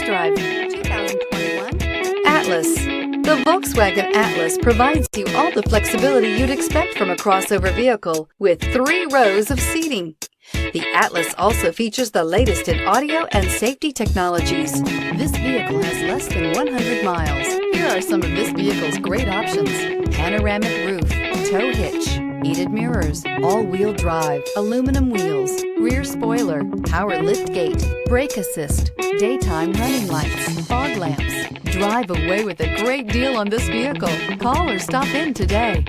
drive 2021 Atlas. The Volkswagen Atlas provides you all the flexibility you'd expect from a crossover vehicle with 3 rows of seating. The Atlas also features the latest in audio and safety technologies. This vehicle has less than 100 miles. Here are some of this vehicle's great options: panoramic roof, tow hitch, heated mirrors, all-wheel drive, aluminum wheels, rear spoiler, power liftgate, brake assist, daytime running lights, fog lamps. Drive away with a great deal on this vehicle. Call or stop in today.